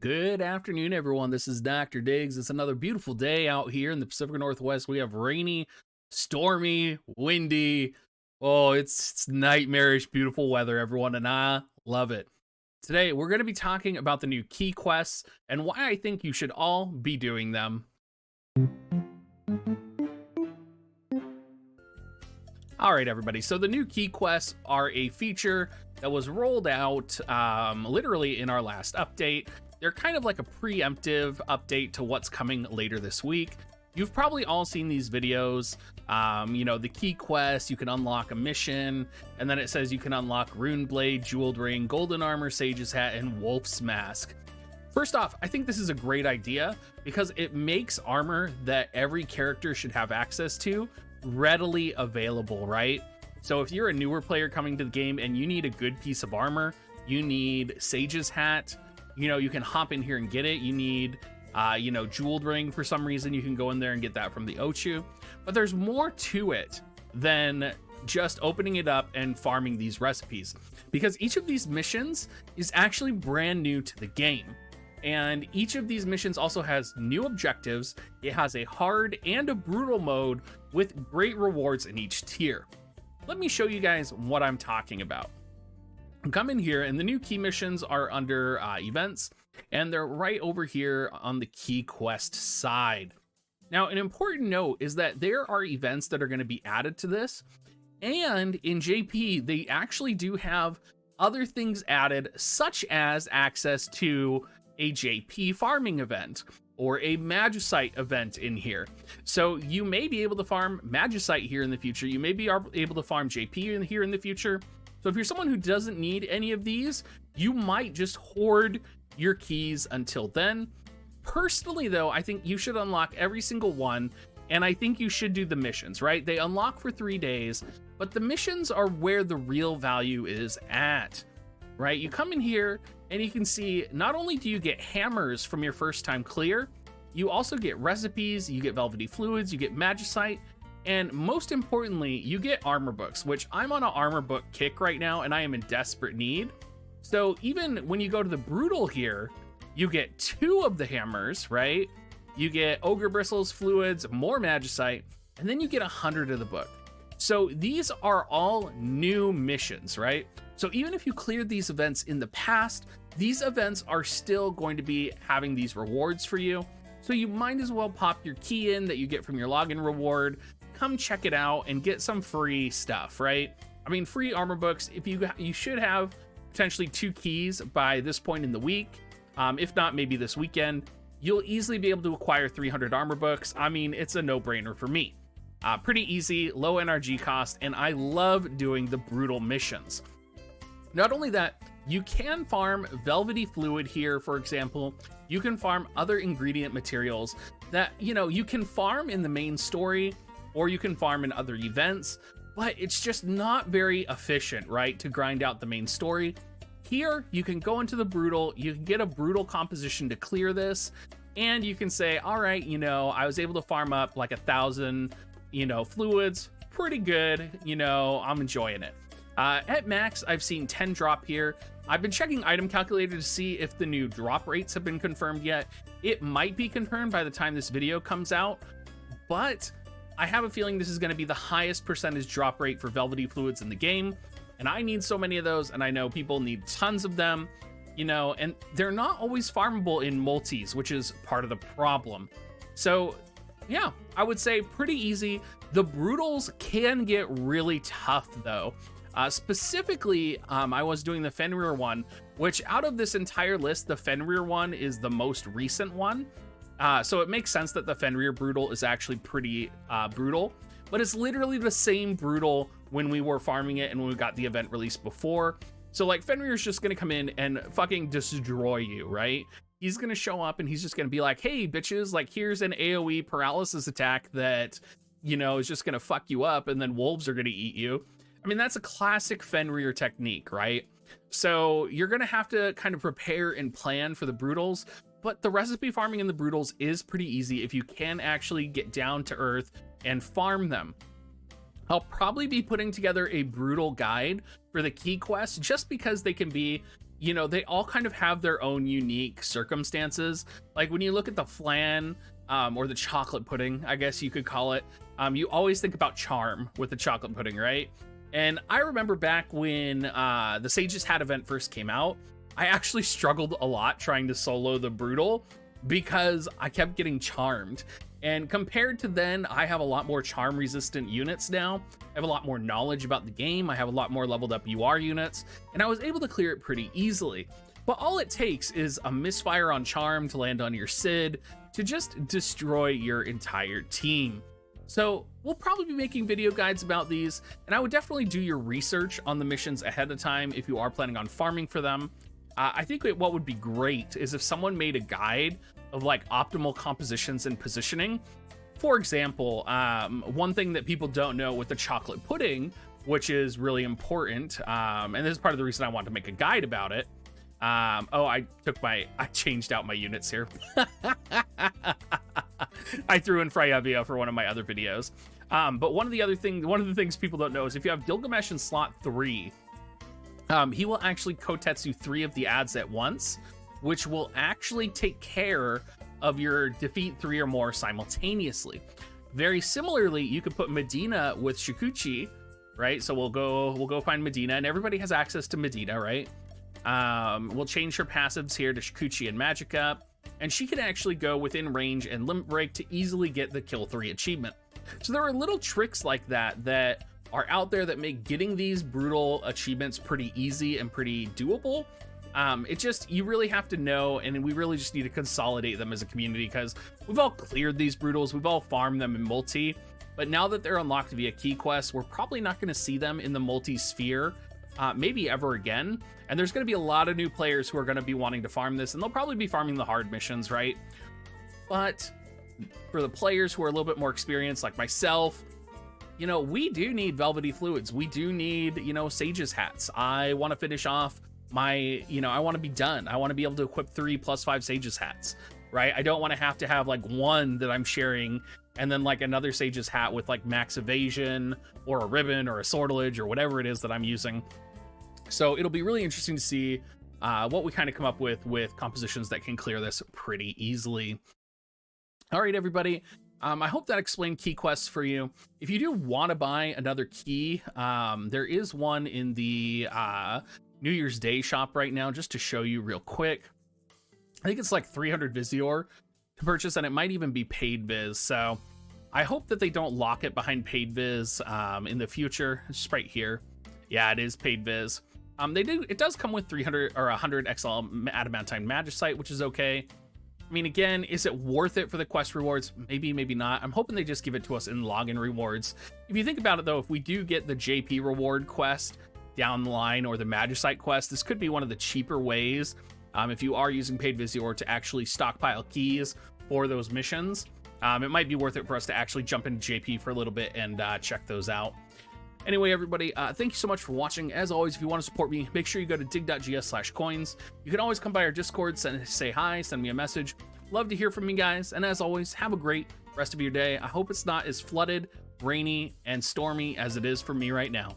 Good afternoon, everyone. This is Dr. Diggs. It's another beautiful day out here in the Pacific Northwest. We have rainy, stormy, windy. Oh, it's nightmarish, beautiful weather, everyone, and I love it. Today, we're going to be talking about the new key quests and why I think you should all be doing them. All right, everybody. So the new key quests are a feature that was rolled out literally in our last update. They're kind of like a preemptive update to what's coming later this week. You've probably all seen these videos. The key quest, you can unlock a mission, and then it says you can unlock Rune Blade, Jeweled Ring, Golden Armor, Sage's Hat, and Wolf's Mask. First off, I think this is a great idea because it makes armor that every character should have access to readily available, right? So if you're a newer player coming to the game and you need a good piece of armor, you need Sage's Hat, you can hop in here and get it. You need, Jeweled Ring for some reason. You can go in there and get that from the Ochu. But there's more to it than just opening it up and farming these recipes, because each of these missions is actually brand new to the game. And each of these missions also has new objectives. It has a hard and a brutal mode with great rewards in each tier. Let me show you guys what I'm talking about. Come in here, and the new key missions are under events, and they're right over here on the key quest side. Now, an important note is that there are events that are going to be added to this, and in JP, they actually do have other things added, such as access to a JP farming event or a Magicite event in here. So you may be able to farm Magicite here in the future. You may be able to farm JP here in the future. So if you're someone who doesn't need any of these, you might just hoard your keys until then. Personally, though, I think you should unlock every single one, and I think you should do the missions, right? They unlock for 3 days, but the missions are where the real value is at, right? You come in here, and you can see not only do you get hammers from your first time clear, you also get recipes, you get velvety fluids, you get magicite, and most importantly, you get armor books, which I'm on an armor book kick right now, and I am in desperate need. So even when you go to the brutal here, you get 2 of the hammers, right? You get ogre bristles, fluids, more magicite, and then you get 100 of the book. So these are all new missions, right? So even if you cleared these events in the past, these events are still going to be having these rewards for you. So you might as well pop your key in that you get from your login reward, come check it out and get some free stuff, right? I mean, free armor books, if you should have potentially 2 keys by this point in the week. If not, maybe this weekend, you'll easily be able to acquire 300 armor books. I mean, it's a no-brainer for me. Pretty easy, low NRG cost, and I love doing the brutal missions. Not only that, you can farm velvety fluid here, for example. You can farm other ingredient materials that, you can farm in the main story, or you can farm in other events, but it's just not very efficient, right, to grind out the main story. Here, you can go into the brutal, you can get a brutal composition to clear this, and you can say, all right, I was able to farm up like 1,000, fluids, pretty good, I'm enjoying it. At max, I've seen 10 drop here. I've been checking item calculator to see if the new drop rates have been confirmed yet. It might be confirmed by the time this video comes out, but I have a feeling this is going to be the highest percentage drop rate for velvety fluids in the game, and I need so many of those, and I know people need tons of them, and they're not always farmable in multis, which is part of the problem. So yeah, I would say pretty easy. The brutals can get really tough though. Specifically, I was doing the Fenrir one, which out of this entire list, the Fenrir one is the most recent one. So it makes sense that the Fenrir brutal is actually pretty brutal, but it's literally the same brutal when we were farming it and when we got the event released before. So like Fenrir's just gonna come in and fucking destroy you, right? He's gonna show up and he's just gonna be like, hey bitches, like here's an AoE paralysis attack that, is just gonna fuck you up, and then wolves are gonna eat you. I mean, that's a classic Fenrir technique, right? So you're gonna have to kind of prepare and plan for the brutals, but the recipe farming in the brutals is pretty easy if you can actually get down to earth and farm them. I'll probably be putting together a brutal guide for the key quests just because they can be, you know, they all kind of have their own unique circumstances. Like when you look at the flan, or the chocolate pudding, I guess you could call it, you always think about charm with the chocolate pudding, right? And I remember back when the Sage's Hat event first came out, I actually struggled a lot trying to solo the Brutal because I kept getting charmed. And compared to then, I have a lot more charm resistant units now. I have a lot more knowledge about the game. I have a lot more leveled up UR units, and I was able to clear it pretty easily. But all it takes is a misfire on charm to land on your Sid to just destroy your entire team. So we'll probably be making video guides about these, and I would definitely do your research on the missions ahead of time if you are planning on farming for them. I think what would be great is if someone made a guide of like optimal compositions and positioning. For example, one thing that people don't know with the chocolate pudding, which is really important, and this is part of the reason I wanted to make a guide about it. I changed out my units here. I threw in Freyavia for one of my other videos. But one of the things people don't know is if you have Gilgamesh in slot 3, he will actually Kotetsu 3 of the ads at once, which will actually take care of your defeat 3 or more simultaneously. Very similarly, you could put Medina with Shikuchi, right? So we'll go find Medina, and everybody has access to Medina, right? We'll change her passives here to Shikuchi and Magica, and she can actually go within range and limit break to easily get the kill 3 achievement. So there are little tricks like that are out there that make getting these brutal achievements pretty easy and pretty doable. You really have to know, and we really just need to consolidate them as a community, because we've all cleared these brutals, we've all farmed them in multi, but now that they're unlocked via key quests, we're probably not going to see them in the multi-sphere, maybe ever again. And there's going to be a lot of new players who are going to be wanting to farm this, and they'll probably be farming the hard missions, right? But for the players who are a little bit more experienced, like myself, you know, we do need velvety fluids. We do need, you know, Sage's hats. I want to finish off I want to be done. I want to be able to equip 3 + 5 Sage's hats, right? I don't want to have like one that I'm sharing and then like another Sage's hat with like max evasion or a ribbon or a sortilege or whatever it is that I'm using. So it'll be really interesting to see what we kind of come up with compositions that can clear this pretty easily. All right, everybody. I hope that explained key quests for you. If you do want to buy another key, there is one in the New Year's Day shop right now, just to show you real quick. I think it's like 300 Visior to purchase, and it might even be paid Viz. So I hope that they don't lock it behind paid Viz in the future. It's just right here. Yeah, it is paid Viz. It does come with 300 or 100 XL Adamantine Magicite, which is okay. I mean, again, is it worth it for the quest rewards? Maybe, maybe not. I'm hoping they just give it to us in login rewards. If you think about it, though, if we do get the JP reward quest down the line or the Magicite quest, this could be one of the cheaper ways, if you are using paid Visior, to actually stockpile keys for those missions. It might be worth it for us to actually jump into JP for a little bit and check those out. Anyway, everybody, thank you so much for watching. As always, if you want to support me, make sure you go to dig.gs/coins. You can always come by our Discord, say hi, send me a message. Love to hear from you guys. And as always, have a great rest of your day. I hope it's not as flooded, rainy, and stormy as it is for me right now.